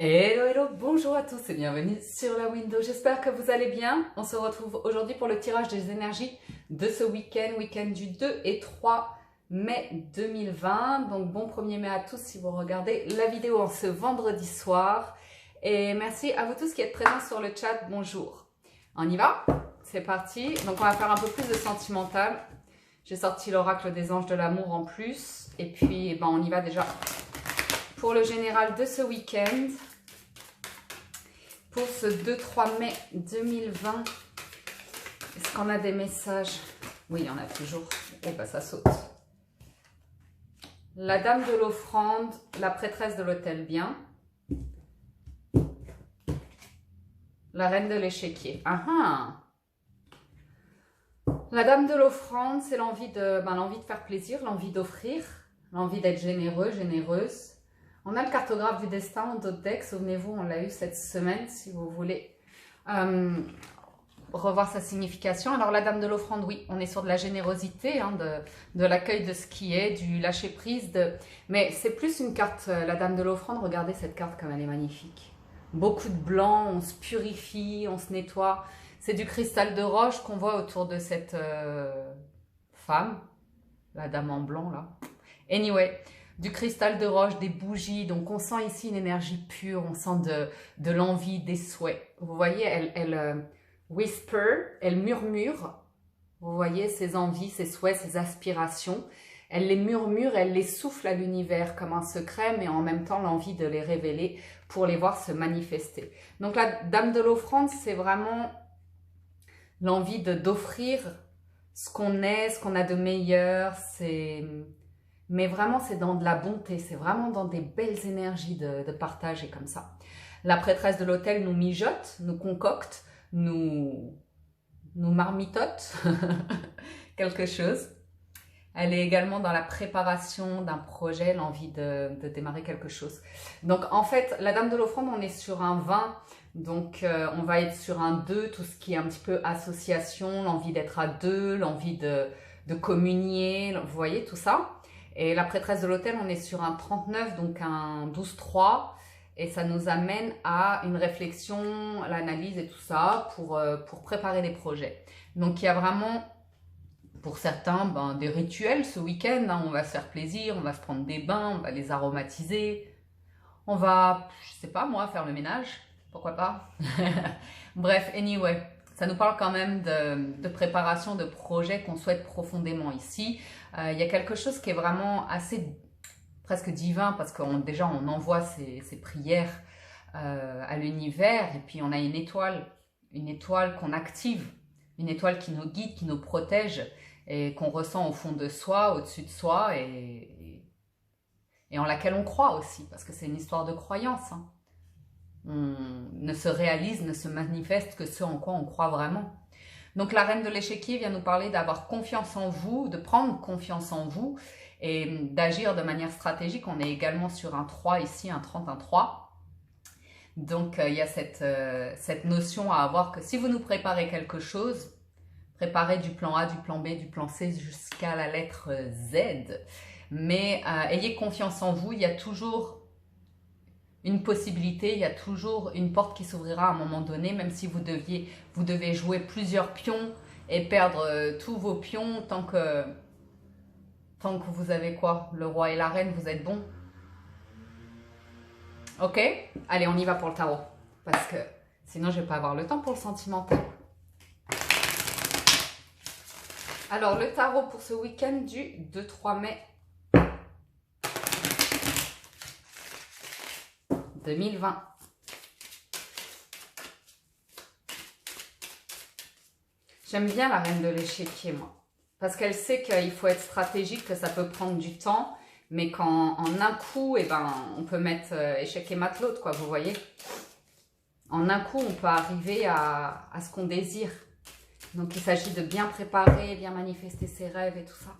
Hello, hello, bonjour à tous et bienvenue sur la window. J'espère que vous allez bien. On se retrouve aujourd'hui pour le tirage des énergies de ce week-end du 2 et 3 mai 2020. Donc bon 1er mai à tous si vous regardez la vidéo en ce vendredi soir. Et merci à vous tous qui êtes présents sur le chat. Bonjour. On y va? C'est parti. Donc on va faire un peu plus de sentimental. J'ai sorti l'oracle des anges de l'amour en plus. Et puis on y va déjà pour le général de ce week-end. Pour ce 2-3 mai 2020, est-ce qu'on a des messages? Oui, il y en a toujours. Oh, bah ça saute. La dame de l'offrande, la prêtresse de l'hôtel bien. La reine de l'échiquier. Ah ah. La dame de l'offrande, c'est l'envie de faire plaisir, l'envie d'offrir, l'envie d'être généreux, généreuse. On a le cartographe du destin en d'autres decks, souvenez-vous, on l'a eu cette semaine, si vous voulez revoir sa signification. Alors la dame de l'offrande, oui, on est sur de la générosité, hein, de l'accueil de ce qui est, du lâcher-prise. Mais c'est plus une carte, la dame de l'offrande, regardez cette carte comme elle est magnifique. Beaucoup de blanc, on se purifie, on se nettoie. C'est du cristal de roche qu'on voit autour de cette femme, la dame en blanc là. Anyway, du cristal de roche, des bougies, donc on sent ici une énergie pure, on sent de l'envie, des souhaits. Vous voyez, elle whisper, elle murmure, vous voyez ses envies, ses souhaits, ses aspirations. Elle les murmure, elle les souffle à l'univers comme un secret, mais en même temps l'envie de les révéler pour les voir se manifester. Donc la dame de l'offrande, c'est vraiment l'envie d'offrir ce qu'on est, ce qu'on a de meilleur, mais vraiment, c'est dans de la bonté, c'est vraiment dans des belles énergies de partage et comme ça. La prêtresse de l'hôtel nous mijote, nous concocte, nous marmitote quelque chose. Elle est également dans la préparation d'un projet, l'envie de démarrer quelque chose. Donc en fait, la dame de l'offrande, on est sur un 20, donc on va être sur un 2, tout ce qui est un petit peu association, l'envie d'être à deux, l'envie de communier, vous voyez tout ça. Et la prêtresse de l'hôtel, on est sur un 39, donc un 12-3. Et ça nous amène à une réflexion, à l'analyse et tout ça pour préparer des projets. Donc il y a vraiment, pour certains, des rituels ce week-end. Hein, on va se faire plaisir, on va se prendre des bains, on va les aromatiser. On va, je sais pas moi, faire le ménage. Pourquoi pas? Bref, anyway. Ça nous parle quand même de préparation de projets qu'on souhaite profondément ici. Il y a quelque chose qui est vraiment assez presque divin parce déjà on envoie ces prières à l'univers et puis on a une étoile qu'on active, une étoile qui nous guide, qui nous protège et qu'on ressent au fond de soi, au-dessus de soi et en laquelle on croit aussi parce que c'est une histoire de croyance. Hein. On ne se réalise, ne se manifeste que ce en quoi on croit vraiment. Donc la reine de l'échiquier vient nous parler d'avoir confiance en vous, de prendre confiance en vous et d'agir de manière stratégique. On est également sur un 3 ici, un 30, un 3. Donc il y a cette notion à avoir que si vous nous préparez quelque chose, préparez du plan A, du plan B, du plan C jusqu'à la lettre Z. Mais ayez confiance en vous, il y a toujours une possibilité, il y a toujours une porte qui s'ouvrira à un moment donné, même si vous devez jouer plusieurs pions et perdre tous vos pions tant que vous avez quoi? Le roi et la reine, vous êtes bon? Ok? Allez, on y va pour le tarot. Parce que sinon, je vais pas avoir le temps pour le sentimental. Alors, le tarot pour ce week-end du 2-3 mai 2020. J'aime bien la reine de l'échiquier, moi. Parce qu'elle sait qu'il faut être stratégique, que ça peut prendre du temps, mais qu'en un coup, on peut mettre échec et matelot, quoi, vous voyez. En un coup, on peut arriver à ce qu'on désire. Donc, il s'agit de bien préparer, bien manifester ses rêves et tout ça.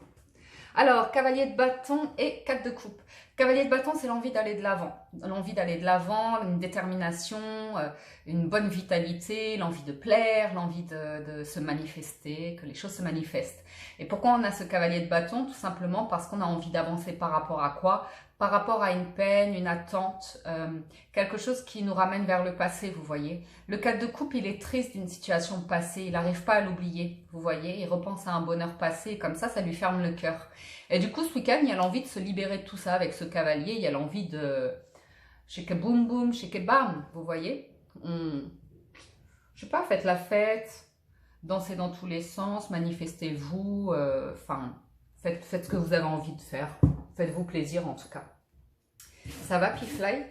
Alors, cavalier de bâton et 4 de coupe. Cavalier de bâton, c'est l'envie d'aller de l'avant. L'envie d'aller de l'avant, une détermination, une bonne vitalité, l'envie de plaire, l'envie de se manifester, que les choses se manifestent. Et pourquoi on a ce cavalier de bâton? Tout simplement parce qu'on a envie d'avancer par rapport à quoi? par rapport à une peine, une attente, quelque chose qui nous ramène vers le passé, vous voyez. Le 4 de coupe, il est triste d'une situation passée, il n'arrive pas à l'oublier, vous voyez. Il repense à un bonheur passé, et comme ça lui ferme le cœur. Et du coup, ce week-end, il y a l'envie de se libérer de tout ça avec ce cavalier, il y a l'envie de... Shake boum boum, shake bam, vous voyez. Je sais pas, faites la fête, dansez dans tous les sens, manifestez-vous, enfin, faites ce que vous avez envie de faire. Faites-vous plaisir en tout cas. Ça va, Pifly?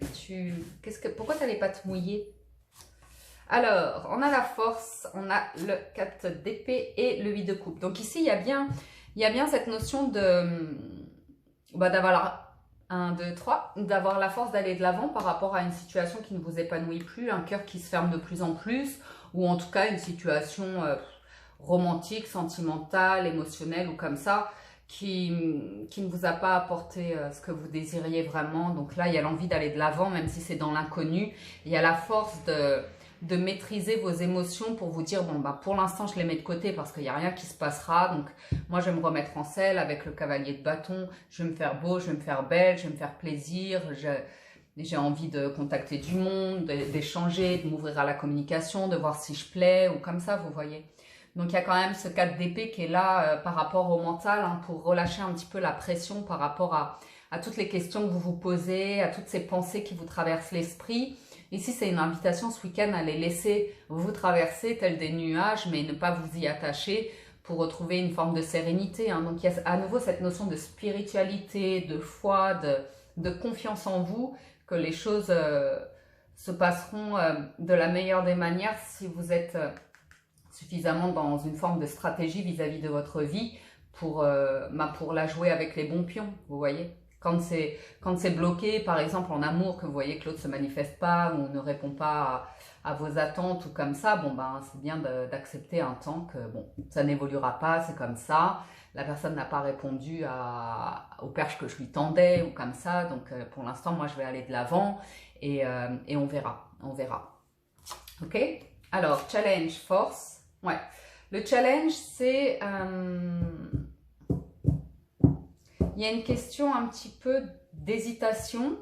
Pourquoi tu n'allais pas te mouiller? Alors, on a la force, on a le 4 d'épée et le 8 de coupe. Donc ici, il y a bien cette notion de d'avoir 1, 2, 3, d'avoir la force d'aller de l'avant par rapport à une situation qui ne vous épanouit plus, un cœur qui se ferme de plus en plus, ou en tout cas une situation romantique, sentimentale, émotionnelle ou comme ça, qui ne vous a pas apporté ce que vous désiriez vraiment. Donc là, il y a l'envie d'aller de l'avant, même si c'est dans l'inconnu. Il y a la force de maîtriser vos émotions pour vous dire, bon, bah, pour l'instant, je les mets de côté parce qu'il n'y a rien qui se passera. Donc, moi, je vais me remettre en selle avec le cavalier de bâton. Je vais me faire beau, je vais me faire belle, je vais me faire plaisir. J'ai envie de contacter du monde, d'échanger, de m'ouvrir à la communication, de voir si je plais ou comme ça, vous voyez. Donc, il y a quand même ce 4 d'épée qui est là par rapport au mental, hein, pour relâcher un petit peu la pression par rapport à toutes les questions que vous vous posez, à toutes ces pensées qui vous traversent l'esprit. Ici, c'est une invitation ce week-end à les laisser vous traverser tels des nuages, mais ne pas vous y attacher pour retrouver une forme de sérénité, hein. Donc, il y a à nouveau cette notion de spiritualité, de foi, de confiance en vous, que les choses se passeront de la meilleure des manières si vous êtes suffisamment dans une forme de stratégie vis-à-vis de votre vie pour la jouer avec les bons pions, vous voyez. Quand c'est bloqué, par exemple en amour, que vous voyez que l'autre ne se manifeste pas ou ne répond pas à vos attentes ou comme ça, bon ben c'est bien d'accepter un temps que bon, ça n'évoluera pas, c'est comme ça. La personne n'a pas répondu aux perches que je lui tendais ou comme ça, donc pour l'instant moi je vais aller de l'avant et on verra, Ok? Alors, challenge, force. Ouais. Le challenge, c'est... il y a une question un petit peu d'hésitation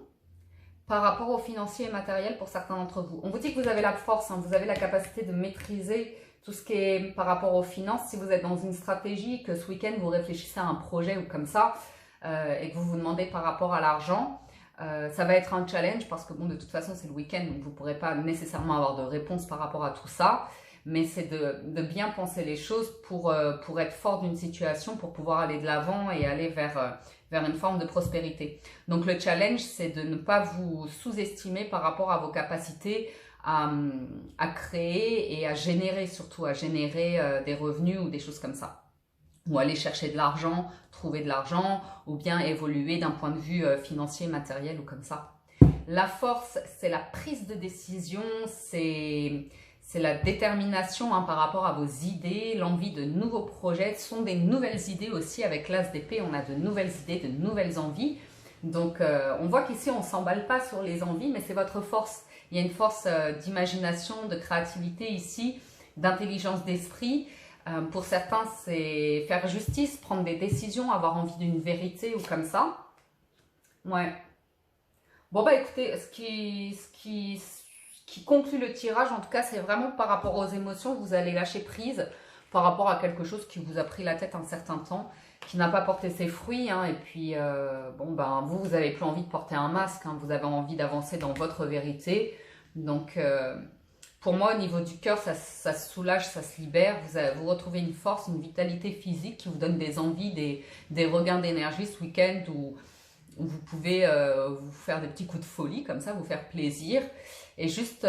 par rapport au financier et matériel pour certains d'entre vous. On vous dit que vous avez la force, hein, vous avez la capacité de maîtriser tout ce qui est par rapport aux finances. Si vous êtes dans une stratégie, que ce week-end vous réfléchissez à un projet ou comme ça, et que vous vous demandez par rapport à l'argent, ça va être un challenge parce que bon, de toute façon c'est le week-end, donc vous ne pourrez pas nécessairement avoir de réponse par rapport à tout ça. Mais c'est de bien penser les choses pour être fort d'une situation, pour pouvoir aller de l'avant et aller vers une forme de prospérité. Donc le challenge, c'est de ne pas vous sous-estimer par rapport à vos capacités à créer et à générer, surtout à générer des revenus ou des choses comme ça. Ou aller chercher de l'argent, trouver de l'argent, ou bien évoluer d'un point de vue financier, matériel ou comme ça. La force, c'est la prise de décision, c'est la détermination, hein, par rapport à vos idées, l'envie de nouveaux projets. Ce sont des nouvelles idées aussi. Avec l'As d'épée, on a de nouvelles idées, de nouvelles envies. Donc, on voit qu'ici, on ne s'emballe pas sur les envies, mais c'est votre force. Il y a une force d'imagination, de créativité ici, d'intelligence d'esprit. Pour certains, c'est faire justice, prendre des décisions, avoir envie d'une vérité ou comme ça. Ouais. Bon, bah écoutez, ce qui conclut le tirage, en tout cas, c'est vraiment par rapport aux émotions, vous allez lâcher prise par rapport à quelque chose qui vous a pris la tête un certain temps, qui n'a pas porté ses fruits, hein, et puis, bon, ben, vous avez plus envie de porter un masque, hein, vous avez envie d'avancer dans votre vérité. Donc, pour moi, au niveau du cœur, ça se soulage, ça se libère, vous retrouvez une force, une vitalité physique qui vous donne des envies, des regains d'énergie ce week-end où vous pouvez vous faire des petits coups de folie, comme ça, vous faire plaisir. Et juste,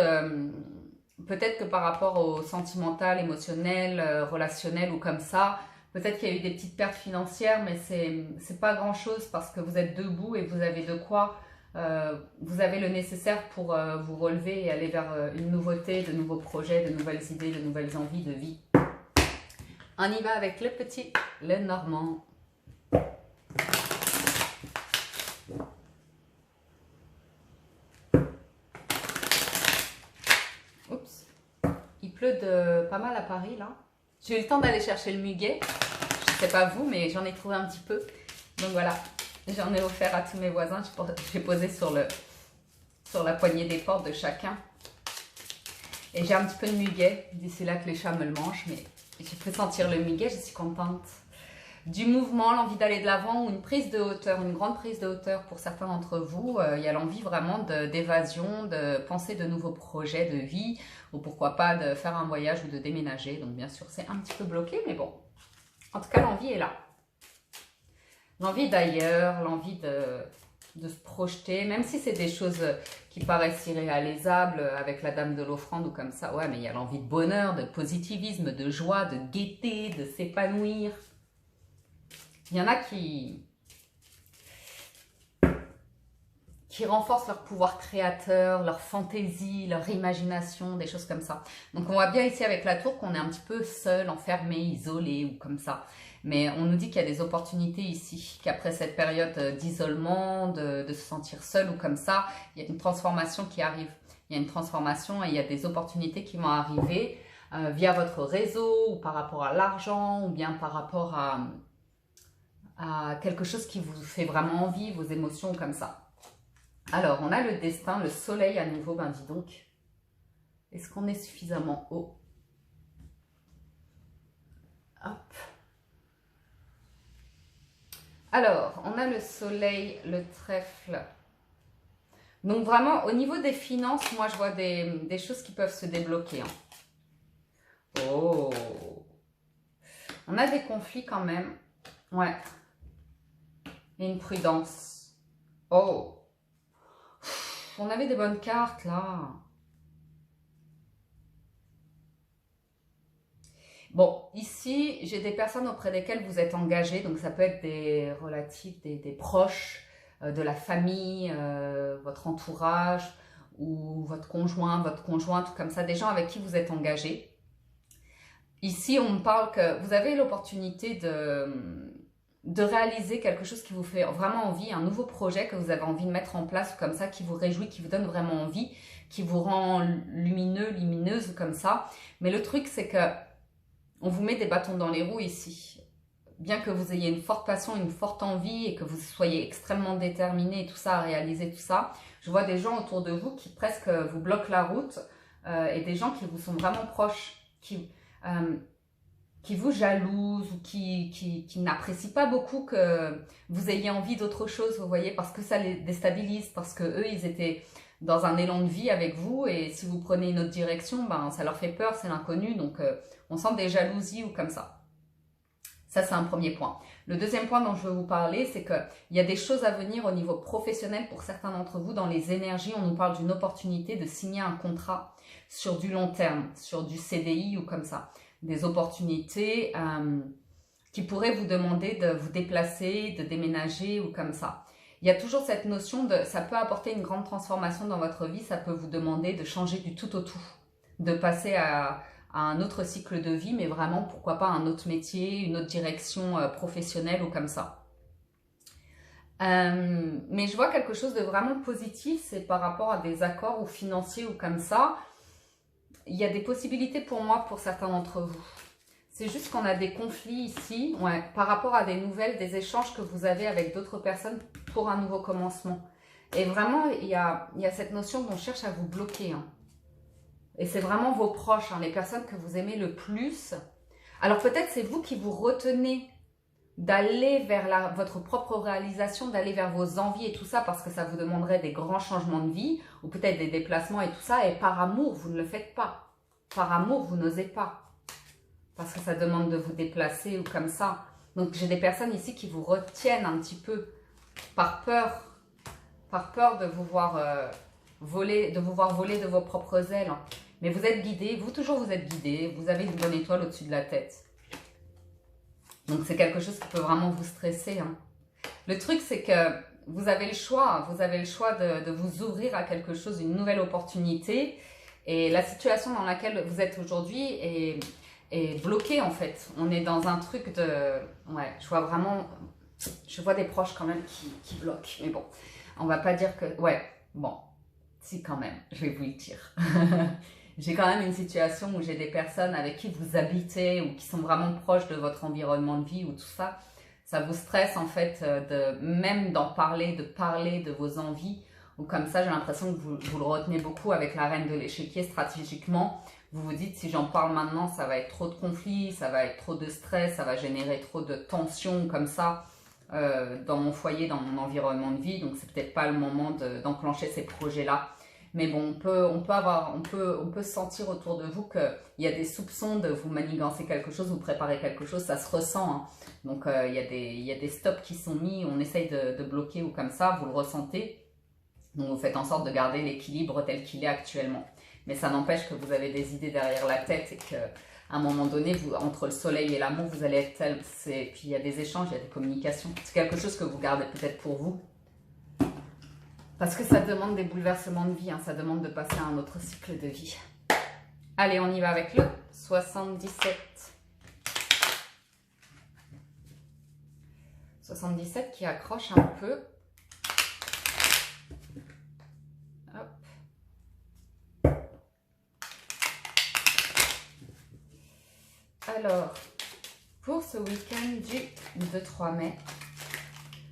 peut-être que par rapport au sentimental, émotionnel, relationnel ou comme ça, peut-être qu'il y a eu des petites pertes financières, mais c'est pas grand-chose parce que vous êtes debout et vous avez de quoi, vous avez le nécessaire pour vous relever et aller vers une nouveauté, de nouveaux projets, de nouvelles idées, de nouvelles envies de vie. On y va avec le petit, le normand. Oups, il pleut pas mal à Paris là. J'ai eu le temps d'aller chercher le muguet. Je sais pas vous, mais j'en ai trouvé un petit peu. Donc voilà, J'en ai offert à tous mes voisins. J'ai posé sur la poignée des portes de chacun. Et j'ai un petit peu de muguet d'ici là que les chats me le mangent. Mais j'ai pu sentir le muguet, je suis contente. Du mouvement, l'envie d'aller de l'avant ou une prise de hauteur, une grande prise de hauteur pour certains d'entre vous. Il y a l'envie vraiment d'évasion, de penser de nouveaux projets de vie ou pourquoi pas de faire un voyage ou de déménager. Donc bien sûr, c'est un petit peu bloqué, mais bon. En tout cas, l'envie est là. L'envie d'ailleurs, l'envie de se projeter, même si c'est des choses qui paraissent irréalisables avec la dame de l'offrande ou comme ça. Ouais, mais il y a l'envie de bonheur, de positivisme, de joie, de gaieté, de s'épanouir. Il y en a qui renforcent leur pouvoir créateur, leur fantaisie, leur imagination, des choses comme ça. Donc on voit bien ici avec la tour qu'on est un petit peu seul, enfermé, isolé ou comme ça. Mais on nous dit qu'il y a des opportunités ici, qu'après cette période d'isolement, de se sentir seul ou comme ça, il y a une transformation qui arrive. Il y a une transformation et il y a des opportunités qui vont arriver via votre réseau ou par rapport à l'argent ou bien par rapport à quelque chose qui vous fait vraiment envie, vos émotions comme ça. Alors, on a le destin, le soleil à nouveau, ben dis donc. Est-ce qu'on est suffisamment haut? Hop. Alors, on a le soleil, le trèfle. Donc vraiment, au niveau des finances, moi je vois des choses qui peuvent se débloquer. Hein. Oh! On a des conflits quand même. Ouais. Et une prudence. Oh! On avait des bonnes cartes là. Bon, ici, j'ai des personnes auprès desquelles vous êtes engagés. Donc, ça peut être des relatifs, des proches, de la famille, votre entourage ou votre conjoint, votre conjointe, comme ça, des gens avec qui vous êtes engagés. Ici, on me parle que vous avez l'opportunité de réaliser quelque chose qui vous fait vraiment envie, un nouveau projet que vous avez envie de mettre en place comme ça, qui vous réjouit, qui vous donne vraiment envie, qui vous rend lumineux, lumineuse comme ça. Mais le truc, c'est que on vous met des bâtons dans les roues ici. Bien que vous ayez une forte passion, une forte envie et que vous soyez extrêmement déterminé et tout ça, à réaliser tout ça, je vois des gens autour de vous qui presque vous bloquent la route et des gens qui vous sont vraiment proches, qui vous jalousent ou qui n'apprécient pas beaucoup que vous ayez envie d'autre chose, vous voyez, parce que ça les déstabilise, parce que eux, ils étaient dans un élan de vie avec vous et si vous prenez une autre direction, ben, ça leur fait peur, c'est l'inconnu, donc on sent des jalousies ou comme ça. Ça, c'est un premier point. Le deuxième point dont je veux vous parler, c'est qu'il y a des choses à venir au niveau professionnel pour certains d'entre vous. Dans les énergies, on nous parle d'une opportunité de signer un contrat sur du long terme, sur du CDI ou comme ça. Des opportunités qui pourraient vous demander de vous déplacer, de déménager ou comme ça. Il y a toujours cette notion de, ça peut apporter une grande transformation dans votre vie, ça peut vous demander de changer du tout au tout, de passer à un autre cycle de vie, mais vraiment, pourquoi pas un autre métier, une autre direction professionnelle ou comme ça. Mais je vois quelque chose de vraiment positif, c'est par rapport à des accords ou financiers ou comme ça. Il y a des possibilités pour moi, pour certains d'entre vous. C'est juste qu'on a des conflits ici, ouais, par rapport à des nouvelles, des échanges que vous avez avec d'autres personnes pour un nouveau commencement. Et vraiment, il y a cette notion qu'on cherche à vous bloquer. Hein. Et c'est vraiment vos proches, hein, les personnes que vous aimez le plus. Alors peut-être c'est vous qui vous retenez d'aller vers votre propre réalisation, d'aller vers vos envies et tout ça, parce que ça vous demanderait des grands changements de vie, ou peut-être des déplacements et tout ça, et par amour, vous ne le faites pas. Par amour, vous n'osez pas. Parce que ça demande de vous déplacer ou comme ça. Donc j'ai des personnes ici qui vous retiennent un petit peu par peur de vous voir voler de vos propres ailes. Mais vous êtes guidé, vous toujours vous êtes guidé, vous avez une bonne étoile au-dessus de la tête. Donc c'est quelque chose qui peut vraiment vous stresser. Hein. Le truc c'est que vous avez le choix de vous ouvrir à quelque chose, une nouvelle opportunité. Et la situation dans laquelle vous êtes aujourd'hui est bloquée en fait. On est dans un truc de... Ouais, je vois des proches quand même qui bloquent. Mais bon, on va pas dire que... Ouais, bon, si quand même, je vais vous le dire. J'ai quand même une situation où j'ai des personnes avec qui vous habitez ou qui sont vraiment proches de votre environnement de vie ou tout ça. Ça vous stresse en fait même d'en parler, de parler de vos envies. Ou comme ça, j'ai l'impression que vous le retenez beaucoup avec la reine de l'échiquier stratégiquement. Vous vous dites, si j'en parle maintenant, ça va être trop de conflits, ça va être trop de stress, ça va générer trop de tensions comme ça dans mon foyer, dans mon environnement de vie. Donc, c'est peut-être pas le moment d'enclencher ces projets-là. Mais bon, on peut sentir autour de vous qu'il y a des soupçons de vous manigancer quelque chose, vous préparer quelque chose, ça se ressent. Hein. Donc, il y a des stops qui sont mis, on essaye de bloquer ou comme ça, vous le ressentez. Donc, vous faites en sorte de garder l'équilibre tel qu'il est actuellement. Mais ça n'empêche que vous avez des idées derrière la tête et qu'à un moment donné, entre le soleil et l'amour, vous allez être tel. Puis il y a des échanges, il y a des communications. C'est quelque chose que vous gardez peut-être pour vous. Parce que ça demande des bouleversements de vie, hein, ça demande de passer à un autre cycle de vie. Allez, on y va avec le 77. 77 qui accroche un peu. Hop. Alors, pour ce week-end du 2-3 mai,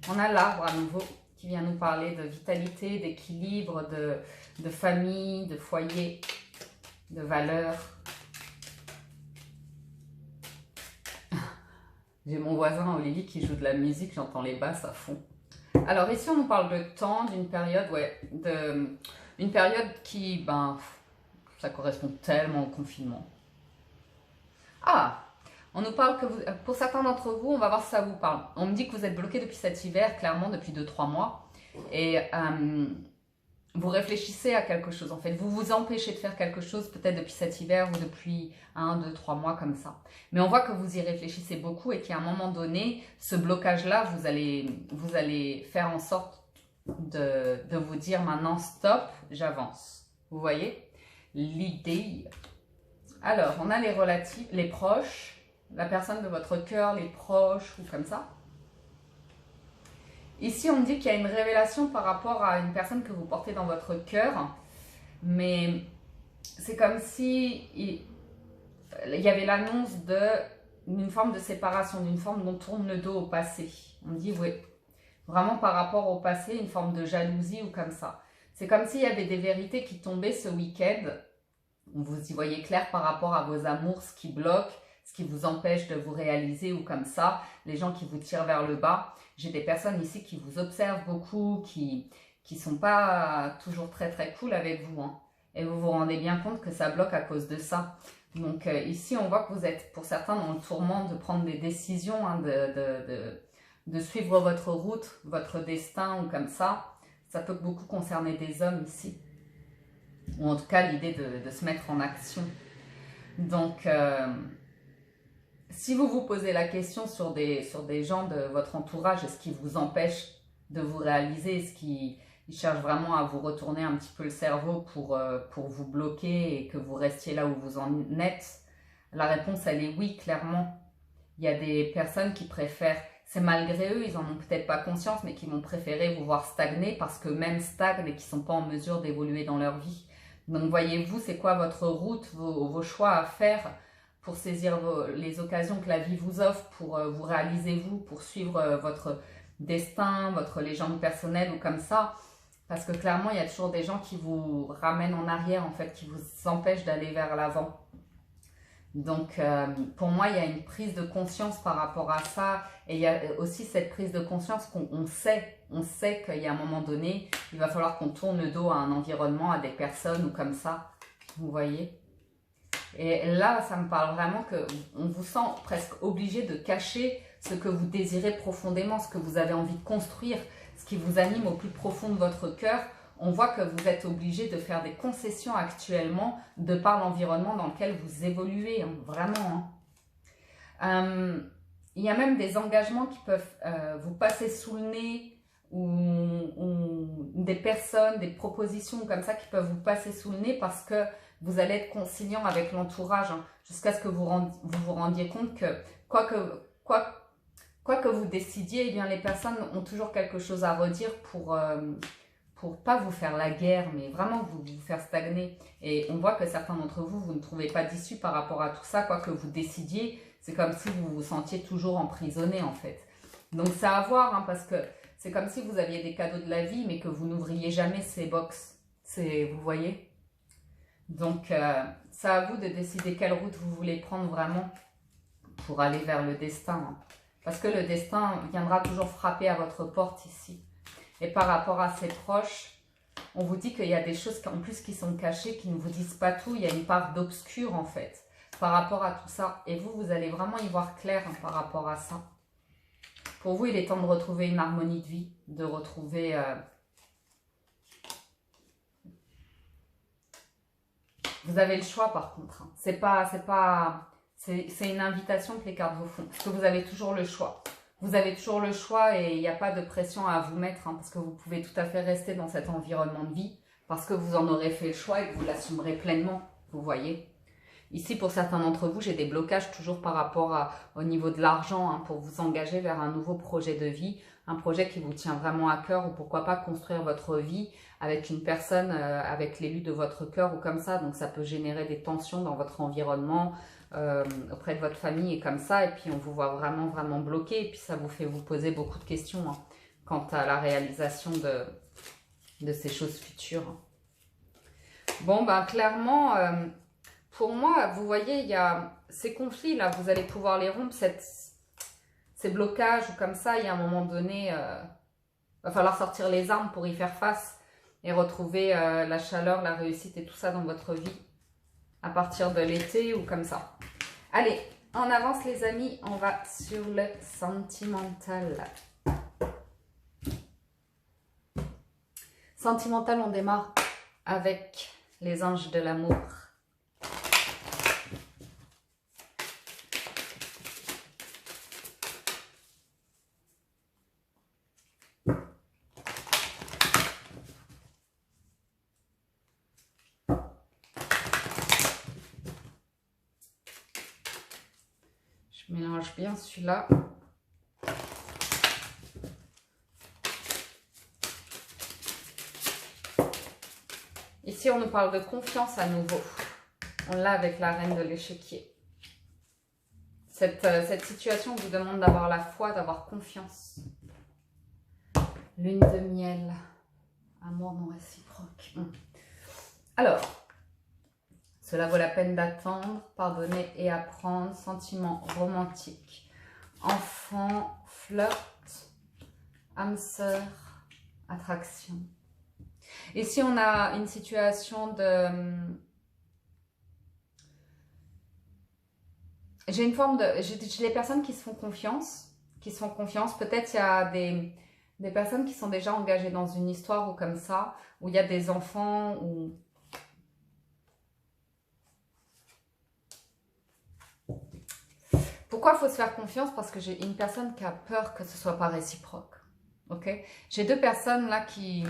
on a l'arbre à nouveau qui vient nous parler de vitalité, d'équilibre, de famille, de foyer, de valeurs. J'ai mon voisin Olivier qui joue de la musique, j'entends les basses à fond. Alors ici on nous parle de temps, d'une période, une période qui, ça correspond tellement au confinement. Ah, on nous parle que pour certains d'entre vous, on va voir si ça vous parle. On me dit que vous êtes bloqué depuis cet hiver, clairement depuis 2-3 mois. Et vous réfléchissez à quelque chose en fait. Vous vous empêchez de faire quelque chose peut-être depuis cet hiver ou depuis 1, 2, 3 mois comme ça. Mais on voit que vous y réfléchissez beaucoup et qu'à un moment donné, ce blocage-là, vous allez faire en sorte de vous dire maintenant stop, j'avance. Vous voyez l'idée. Alors, on a les relatifs, les proches, la personne de votre cœur, les proches ou comme ça. Ici, on me dit qu'il y a une révélation par rapport à une personne que vous portez dans votre cœur, mais c'est comme si il y avait l'annonce d'une forme de séparation, d'une forme dont tourne le dos au passé. On me dit, oui, vraiment par rapport au passé, une forme de jalousie ou comme ça. C'est comme s'il y avait des vérités qui tombaient ce week-end. Vous y voyez clair par rapport à vos amours, ce qui bloque, ce qui vous empêche de vous réaliser ou comme ça, les gens qui vous tirent vers le bas. J'ai des personnes ici qui vous observent beaucoup, qui sont pas toujours très très cool avec vous. Hein. Et vous vous rendez bien compte que ça bloque à cause de ça. Donc ici, on voit que vous êtes pour certains dans le tourment de prendre des décisions, hein, de suivre votre route, votre destin ou comme ça. Ça peut beaucoup concerner des hommes ici. Ou en tout cas l'idée de se mettre en action. Donc, si vous vous posez la question sur des gens de votre entourage, ce qui vous empêche de vous réaliser, ce qui cherche vraiment à vous retourner un petit peu le cerveau pour vous bloquer et que vous restiez là où vous en êtes, la réponse elle est oui, clairement. Il y a des personnes qui préfèrent, c'est malgré eux, ils n'en ont peut-être pas conscience, mais qui vont préférer vous voir stagner parce que même stagnent et qui ne sont pas en mesure d'évoluer dans leur vie. Donc voyez-vous, c'est quoi votre route, vos choix à faire pour saisir les occasions que la vie vous offre, pour vous réaliser vous, pour suivre votre destin, votre légende personnelle ou comme ça. Parce que clairement, il y a toujours des gens qui vous ramènent en arrière, en fait, qui vous empêchent d'aller vers l'avant. Donc, pour moi, il y a une prise de conscience par rapport à ça. Et il y a aussi cette prise de conscience qu'on sait qu'il y a un moment donné, il va falloir qu'on tourne le dos à un environnement, à des personnes ou comme ça. Vous voyez ? Et là, ça me parle vraiment qu'on vous sent presque obligé de cacher ce que vous désirez profondément, ce que vous avez envie de construire, ce qui vous anime au plus profond de votre cœur. On voit que vous êtes obligé de faire des concessions actuellement de par l'environnement dans lequel vous évoluez, hein, vraiment. Hein. Il y a même des engagements qui peuvent vous passer sous le nez ou des personnes, des propositions comme ça qui peuvent vous passer sous le nez parce que vous allez être conciliant avec l'entourage hein, jusqu'à ce que vous vous rendiez compte que quoi que vous décidiez, eh bien, les personnes ont toujours quelque chose à redire pour pas vous faire la guerre, mais vraiment vous faire stagner. Et on voit que certains d'entre vous, vous ne trouvez pas d'issue par rapport à tout ça, quoi que vous décidiez, c'est comme si vous vous sentiez toujours emprisonné en fait. Donc c'est à voir, hein, parce que c'est comme si vous aviez des cadeaux de la vie, mais que vous n'ouvriez jamais ces box. Vous voyez? Donc c'est à vous de décider quelle route vous voulez prendre vraiment pour aller vers le destin. Hein. Parce que le destin viendra toujours frapper à votre porte ici. Et par rapport à ses proches, on vous dit qu'il y a des choses en plus qui sont cachées, qui ne vous disent pas tout. Il y a une part d'obscur en fait, par rapport à tout ça. Et vous, vous allez vraiment y voir clair hein, par rapport à ça. Pour vous, il est temps de retrouver une harmonie de vie, de retrouver... Vous avez le choix par contre. Hein. C'est une invitation que les cartes vous font. Parce que vous avez toujours le choix. Vous avez toujours le choix et il n'y a pas de pression à vous mettre. Hein, parce que vous pouvez tout à fait rester dans cet environnement de vie. Parce que vous en aurez fait le choix et que vous l'assumerez pleinement. Vous voyez. Ici, pour certains d'entre vous, j'ai des blocages toujours par rapport au niveau de l'argent. Hein, pour vous engager vers un nouveau projet de vie. Un projet qui vous tient vraiment à cœur. Ou pourquoi pas construire votre vie avec une personne, avec l'élu de votre cœur ou comme ça. Donc ça peut générer des tensions dans votre environnement, auprès de votre famille et comme ça. Et puis on vous voit vraiment, vraiment bloqué. Et puis ça vous fait vous poser beaucoup de questions hein, quant à la réalisation de ces choses futures. Bon, ben clairement, pour moi, vous voyez, il y a ces conflits-là, vous allez pouvoir les rompre, ces blocages ou comme ça. Il y a un moment donné, va falloir sortir les armes pour y faire face. Et retrouver la chaleur, la réussite et tout ça dans votre vie à partir de l'été ou comme ça. Allez, on avance les amis, on va sur le sentimental. Sentimental, on démarre avec les anges de l'amour. Je mélange bien celui-là. Ici, on nous parle de confiance à nouveau. On l'a avec la reine de l'échiquier. Cette situation vous demande d'avoir la foi, d'avoir confiance. Lune de miel. Amour non réciproque. Alors, cela vaut la peine d'attendre, pardonner et apprendre. Sentiments romantiques. Enfant, flirt, âme sœur, attraction. Ici, on a une situation de... J'ai une forme de... J'ai des personnes qui se font confiance. Peut-être il y a des personnes qui sont déjà engagées dans une histoire ou comme ça, où il y a des enfants ou... Pourquoi il faut se faire confiance? Parce que j'ai une personne qui a peur que ce soit pas réciproque. Ok? J'ai deux personnes là qui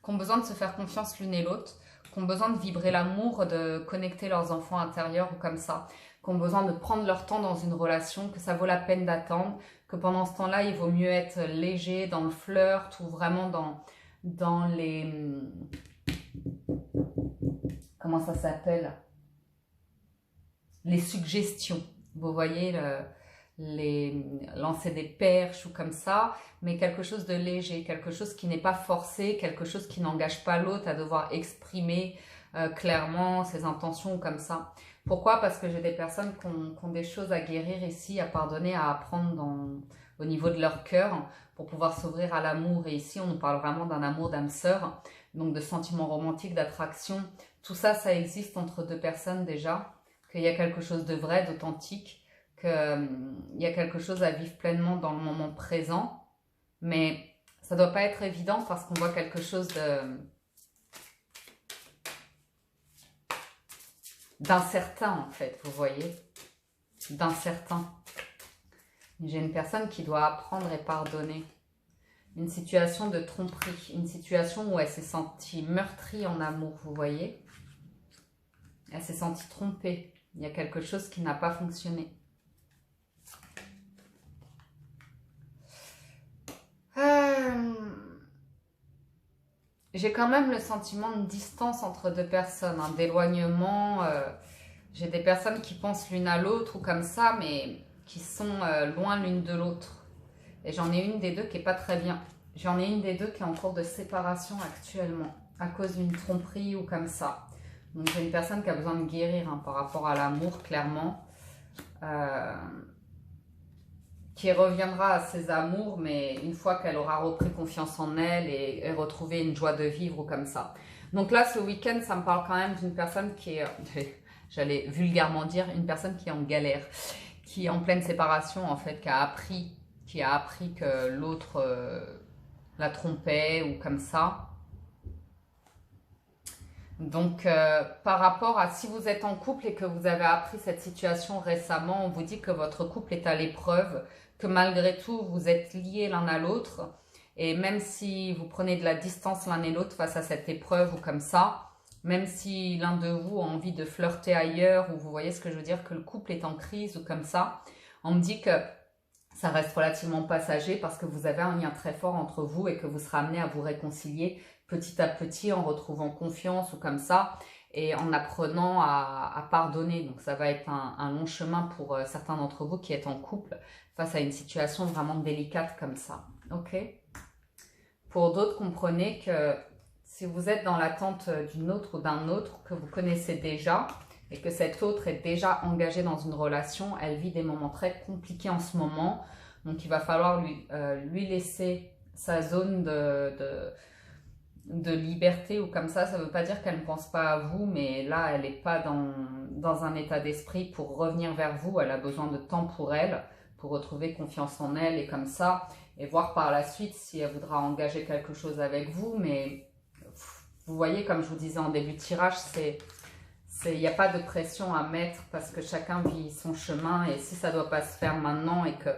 ont besoin de se faire confiance l'une et l'autre, qui ont besoin de vibrer l'amour, de connecter leurs enfants intérieurs ou comme ça, qui ont besoin de prendre leur temps dans une relation, que ça vaut la peine d'attendre, que pendant ce temps-là, il vaut mieux être léger dans le flirt ou vraiment dans les... Comment ça s'appelle? Les suggestions. Vous voyez, lancer des perches ou comme ça, mais quelque chose de léger, quelque chose qui n'est pas forcé, quelque chose qui n'engage pas l'autre à devoir exprimer clairement ses intentions ou comme ça. Pourquoi? Parce que j'ai des personnes qui ont des choses à guérir ici, à pardonner, à apprendre au niveau de leur cœur pour pouvoir s'ouvrir à l'amour. Et ici, on nous parle vraiment d'un amour d'âme sœur, donc de sentiments romantiques, d'attraction. Tout ça, ça existe entre deux personnes déjà, qu'il y a quelque chose de vrai, d'authentique, qu'il y a quelque chose à vivre pleinement dans le moment présent. Mais ça ne doit pas être évident parce qu'on voit quelque chose d'incertain en fait, vous voyez, d'incertain. J'ai une personne qui doit apprendre et pardonner. Une situation de tromperie, une situation où elle s'est sentie meurtrie en amour, vous voyez. Elle s'est sentie trompée. Il y a quelque chose qui n'a pas fonctionné. J'ai quand même le sentiment de distance entre deux personnes, hein, d'éloignement. J'ai des personnes qui pensent l'une à l'autre ou comme ça, mais qui sont loin l'une de l'autre. Et j'en ai une des deux qui est pas très bien. J'en ai une des deux qui est en cours de séparation actuellement, à cause d'une tromperie ou comme ça. Donc j'ai une personne qui a besoin de guérir hein, par rapport à l'amour, clairement. Qui reviendra à ses amours, mais une fois qu'elle aura repris confiance en elle et retrouvé une joie de vivre ou comme ça. Donc là, ce week-end, ça me parle quand même d'une personne qui est, j'allais vulgairement dire, une personne qui est en galère, qui est en pleine séparation en fait, qui a appris que l'autre la trompait ou comme ça. Donc, par rapport à si vous êtes en couple et que vous avez appris cette situation récemment, on vous dit que votre couple est à l'épreuve, que malgré tout, vous êtes liés l'un à l'autre. Et même si vous prenez de la distance l'un et l'autre face à cette épreuve ou comme ça, même si l'un de vous a envie de flirter ailleurs, ou vous voyez ce que je veux dire, que le couple est en crise ou comme ça, on me dit que ça reste relativement passager parce que vous avez un lien très fort entre vous et que vous serez amené à vous réconcilier petit à petit en retrouvant confiance ou comme ça et en apprenant à pardonner. Donc ça va être un long chemin pour certains d'entre vous qui êtes en couple face à une situation vraiment délicate comme ça. Ok? Pour d'autres, comprenez que si vous êtes dans l'attente d'une autre ou d'un autre que vous connaissez déjà et que cet autre est déjà engagé dans une relation, elle vit des moments très compliqués en ce moment. Donc il va falloir lui laisser sa zone de liberté ou comme ça ne veut pas dire qu'elle ne pense pas à vous, mais là, elle n'est pas dans un état d'esprit pour revenir vers vous. Elle a besoin de temps pour elle, pour retrouver confiance en elle et comme ça, et voir par la suite si elle voudra engager quelque chose avec vous. Mais vous voyez, comme je vous disais en début de tirage, il n'y a pas de pression à mettre parce que chacun vit son chemin et si ça ne doit pas se faire maintenant et que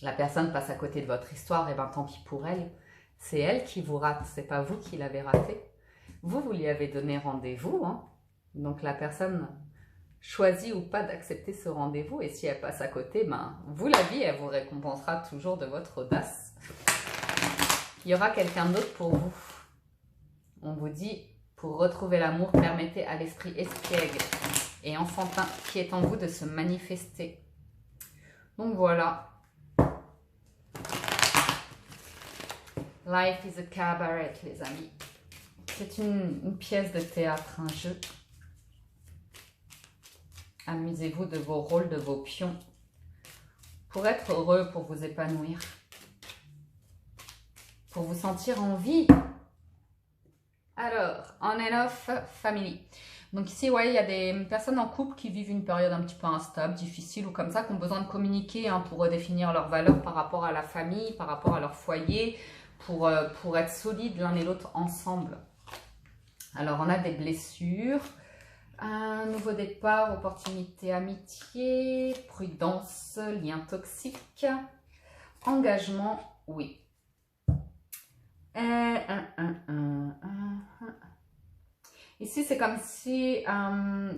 la personne passe à côté de votre histoire, et ben tant pis pour elle. C'est elle qui vous rate, c'est pas vous qui l'avez raté. Vous lui avez donné rendez-vous, hein. Donc la personne choisit ou pas d'accepter ce rendez-vous. Et si elle passe à côté, ben vous, la vie, elle vous récompensera toujours de votre audace. Il y aura quelqu'un d'autre pour vous. On vous dit, pour retrouver l'amour, permettez à l'esprit espiègle et enfantin qui est en vous de se manifester. Donc voilà. Life is a cabaret, les amis. C'est une pièce de théâtre, un jeu. Amusez-vous de vos rôles, de vos pions. Pour être heureux, pour vous épanouir. Pour vous sentir en vie. Alors, on and off family. Donc ici, ouais, il y a des personnes en couple qui vivent une période un petit peu instable, difficile ou comme ça, qui ont besoin de communiquer hein, pour redéfinir leurs valeurs par rapport à la famille, par rapport à leur foyer, pour être solides l'un et l'autre ensemble. Alors, on a des blessures, un nouveau départ, opportunité, amitié, prudence, lien toxique, engagement, oui. Ici, c'est comme si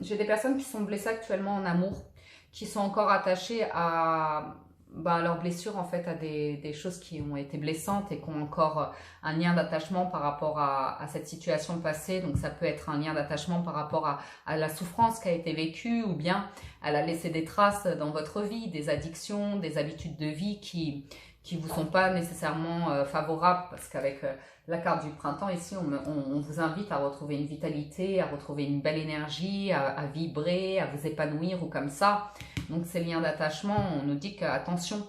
j'ai des personnes qui sont blessées actuellement en amour, qui sont encore attachées à leurs blessures, en fait, à des choses qui ont été blessantes et qui ont encore un lien d'attachement par rapport à cette situation passée. Donc, ça peut être un lien d'attachement par rapport à la souffrance qui a été vécue ou bien elle a laissé des traces dans votre vie, des addictions, des habitudes de vie qui vous sont pas nécessairement favorables parce qu'avec la carte du printemps ici, on vous invite à retrouver une vitalité, à retrouver une belle énergie, à vibrer, à vous épanouir ou comme ça. Donc ces liens d'attachement, on nous dit que attention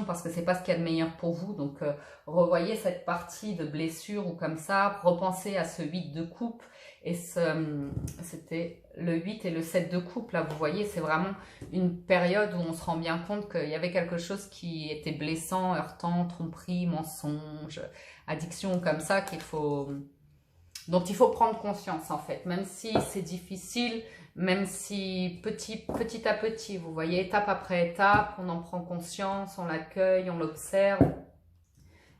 parce que c'est pas ce qu'il y a de meilleur pour vous. Donc revoyez cette partie de blessure ou comme ça, repensez à ce 8 de coupe et c'était le 8 et le 7 de coupe. Là, vous voyez, c'est vraiment une période où on se rend bien compte qu'il y avait quelque chose qui était blessant, heurtant, tromperie, mensonge, addiction comme ça dont il faut prendre conscience en fait, même si c'est difficile, même si petit à petit, vous voyez, étape après étape, on en prend conscience, on l'accueille, on l'observe.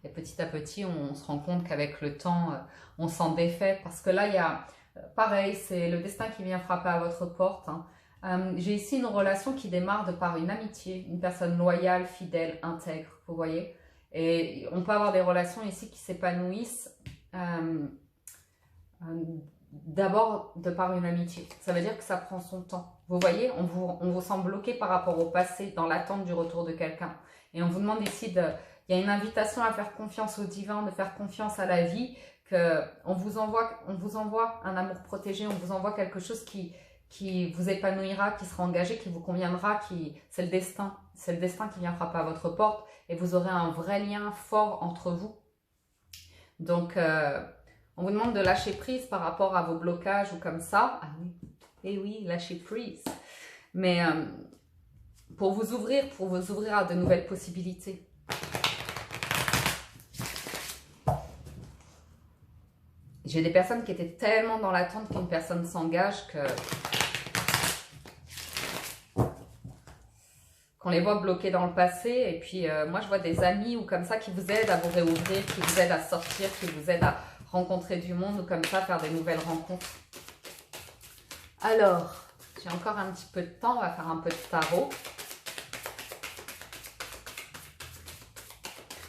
Et petit à petit, on se rend compte qu'avec le temps, on s'en défait. Parce que là, il y a, pareil, c'est le destin qui vient frapper à votre porte. Hein. J'ai ici une relation qui démarre de par une amitié, une personne loyale, fidèle, intègre, vous voyez. Et on peut avoir des relations ici qui s'épanouissent d'abord de par une amitié. Ça veut dire que ça prend son temps. Vous voyez, on vous sent bloqué par rapport au passé, dans l'attente du retour de quelqu'un. Et on vous demande ici il y a une invitation à faire confiance au divin, de faire confiance à la vie, qu'on vous envoie un amour protégé, on vous envoie quelque chose qui vous épanouira, qui sera engagé, qui vous conviendra, c'est le destin. C'est le destin qui vient frapper à votre porte et vous aurez un vrai lien fort entre vous. Donc, on vous demande de lâcher prise par rapport à vos blocages ou comme ça. Ah oui, et oui, lâcher prise. Mais pour vous ouvrir à de nouvelles possibilités. J'ai des personnes qui étaient tellement dans l'attente qu'une personne s'engage qu'on les voit bloqués dans le passé. Et puis, moi, je vois des amis ou comme ça qui vous aident à vous réouvrir, qui vous aident à sortir, qui vous aident à rencontrer du monde ou comme ça, faire des nouvelles rencontres. Alors, j'ai encore un petit peu de temps, on va faire un peu de tarot.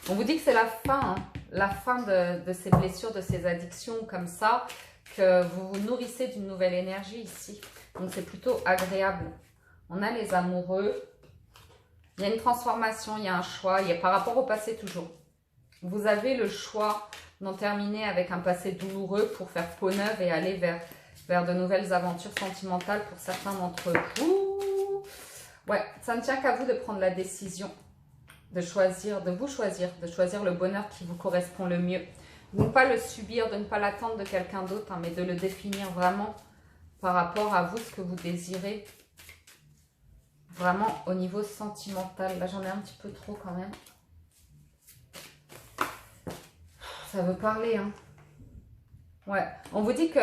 On vous dit que c'est la fin, hein, la fin de ces blessures, de ces addictions comme ça, que vous vous nourrissez d'une nouvelle énergie ici. Donc, c'est plutôt agréable. On a les amoureux. Il y a une transformation, il y a un choix, il y a par rapport au passé toujours. Vous avez le choix d'en terminer avec un passé douloureux pour faire peau neuve et aller vers de nouvelles aventures sentimentales pour certains d'entre vous. Ouais, ça ne tient qu'à vous de prendre la décision, de choisir le bonheur qui vous correspond le mieux. De ne pas le subir, de ne pas l'attendre de quelqu'un d'autre, hein, mais de le définir vraiment par rapport à vous, ce que vous désirez. Vraiment au niveau sentimental. Là, j'en ai un petit peu trop quand même. Ça veut parler, hein. Ouais, on vous dit que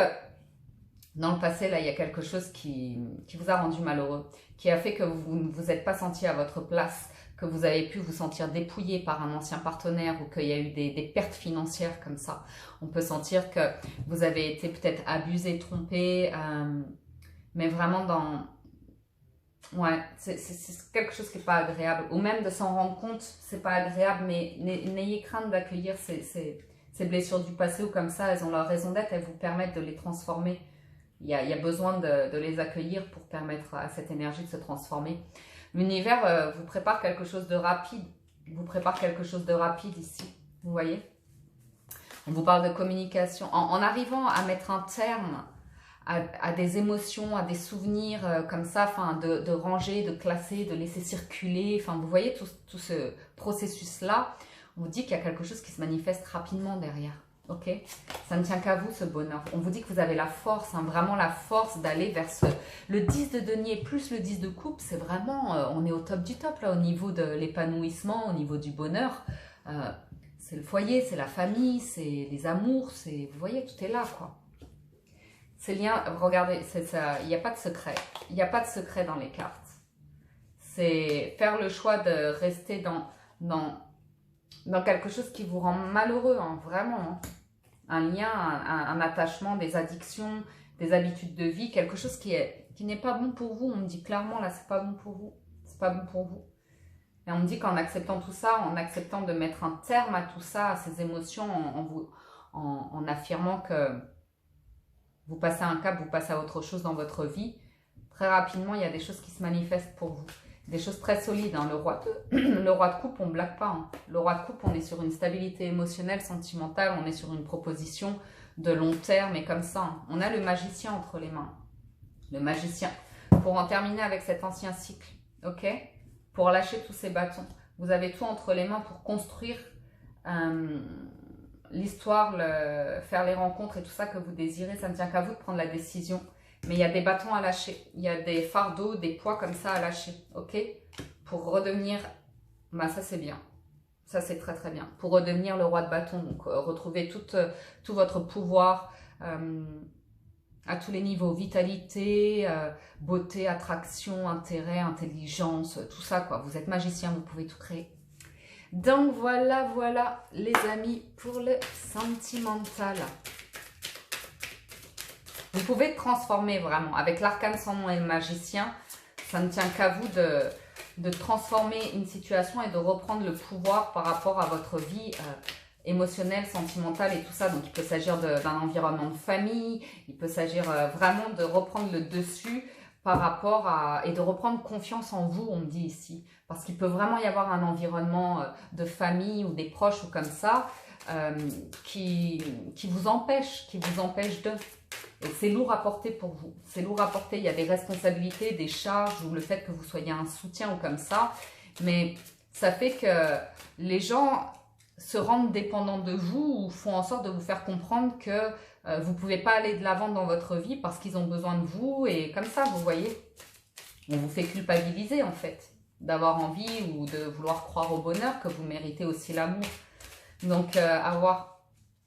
dans le passé, là, il y a quelque chose qui vous a rendu malheureux, qui a fait que vous ne vous êtes pas senti à votre place, que vous avez pu vous sentir dépouillé par un ancien partenaire ou qu'il y a eu des pertes financières comme ça. On peut sentir que vous avez été peut-être abusé, trompé, mais vraiment dans... Ouais, c'est quelque chose qui n'est pas agréable. Ou même de s'en rendre compte, c'est pas agréable, mais n'ayez crainte d'accueillir ces blessures du passé ou comme ça, elles ont leur raison d'être, elles vous permettent de les transformer. Il y a besoin de les accueillir pour permettre à cette énergie de se transformer. L'univers vous prépare quelque chose de rapide. Il vous prépare quelque chose de rapide ici. Vous voyez? On vous parle de communication. En arrivant à mettre un terme à des émotions, à des souvenirs comme ça, enfin de ranger, de classer, de laisser circuler. Enfin, vous voyez tout ce processus-là. On vous dit qu'il y a quelque chose qui se manifeste rapidement derrière. Ok, ça ne tient qu'à vous ce bonheur. On vous dit que vous avez la force, hein, vraiment la force d'aller vers le 10 de denier plus le 10 de coupe. C'est vraiment, on est au top du top là, au niveau de l'épanouissement, au niveau du bonheur. C'est le foyer, c'est la famille, c'est les amours, vous voyez, tout est là quoi. Ces liens, regardez, il n'y a pas de secret. Il n'y a pas de secret dans les cartes. C'est faire le choix de rester dans quelque chose qui vous rend malheureux, hein, vraiment. Hein. Un lien, un attachement, des addictions, des habitudes de vie, quelque chose qui n'est pas bon pour vous. On me dit clairement, là, c'est pas bon pour vous. C'est pas bon pour vous. Et on me dit qu'en acceptant tout ça, en acceptant de mettre un terme à tout ça, à ces émotions, en affirmant que vous passez un cap, vous passez à autre chose dans votre vie, très rapidement, il y a des choses qui se manifestent pour vous. Des choses très solides. Hein. Le roi de coupe, on ne blague pas. Hein. Le roi de coupe, on est sur une stabilité émotionnelle, sentimentale. On est sur une proposition de long terme et comme ça. Hein. On a le magicien entre les mains. Le magicien. Pour en terminer avec cet ancien cycle. Ok? Pour lâcher tous ces bâtons. Vous avez tout entre les mains pour construire l'histoire, faire les rencontres et tout ça que vous désirez. Ça ne tient qu'à vous de prendre la décision. Mais il y a des bâtons à lâcher, il y a des fardeaux, des poids comme ça à lâcher, ok? Pour redevenir, bah ça c'est bien, ça c'est très très bien. Pour redevenir le roi de bâton, donc retrouver tout votre pouvoir à tous les niveaux, vitalité, beauté, attraction, intérêt, intelligence, tout ça quoi. Vous êtes magicien, vous pouvez tout créer. Donc voilà les amis pour le sentimental. Vous pouvez transformer vraiment. Avec l'arcane sans nom et le magicien, ça ne tient qu'à vous de transformer une situation et de reprendre le pouvoir par rapport à votre vie émotionnelle, sentimentale et tout ça. Donc, il peut s'agir d'un environnement de famille. Il peut s'agir vraiment de reprendre le dessus par rapport à... et de reprendre confiance en vous, on me dit ici. Parce qu'il peut vraiment y avoir un environnement de famille ou des proches ou comme ça qui vous empêche de... Et c'est lourd à porter pour vous. C'est lourd à porter. Il y a des responsabilités, des charges ou le fait que vous soyez un soutien ou comme ça. Mais ça fait que les gens se rendent dépendants de vous ou font en sorte de vous faire comprendre que vous ne pouvez pas aller de l'avant dans votre vie parce qu'ils ont besoin de vous. Et comme ça, vous voyez, on vous fait culpabiliser en fait d'avoir envie ou de vouloir croire au bonheur, que vous méritez aussi l'amour. Donc, à voir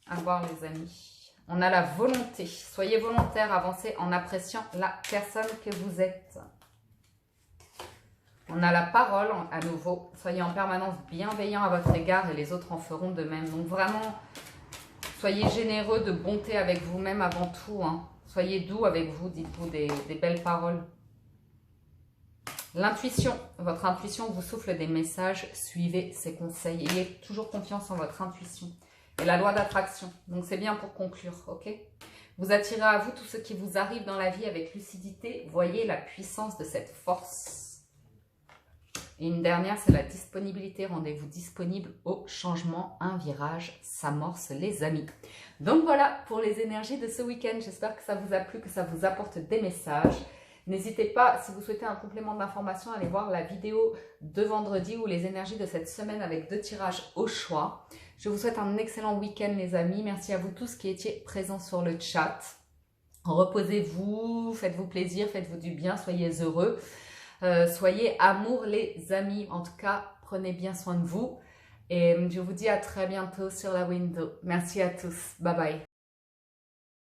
les amis. On a la volonté. Soyez volontaire, avancez en appréciant la personne que vous êtes. On a la parole à nouveau. Soyez en permanence bienveillant à votre égard et les autres en feront de même. Donc vraiment, soyez généreux de bonté avec vous-même avant tout. Hein. Soyez doux avec vous, dites-vous des belles paroles. L'intuition. Votre intuition vous souffle des messages. Suivez ses conseils. Ayez toujours confiance en votre intuition. Et la loi d'attraction. Donc c'est bien pour conclure, ok? Vous attirez à vous tout ce qui vous arrive dans la vie avec lucidité. Voyez la puissance de cette force. Et une dernière, c'est la disponibilité. Rendez-vous disponible au changement. Un virage s'amorce, les amis. Donc voilà pour les énergies de ce week-end. J'espère que ça vous a plu, que ça vous apporte des messages. N'hésitez pas, si vous souhaitez un complément d'information, à aller voir la vidéo de vendredi ou les énergies de cette semaine avec 2 tirages au choix. Je vous souhaite un excellent week-end les amis. Merci à vous tous qui étiez présents sur le chat. Reposez-vous, faites-vous plaisir, faites-vous du bien, soyez heureux. Soyez amour les amis. En tout cas, prenez bien soin de vous. Et je vous dis à très bientôt sur la window. Merci à tous. Bye bye.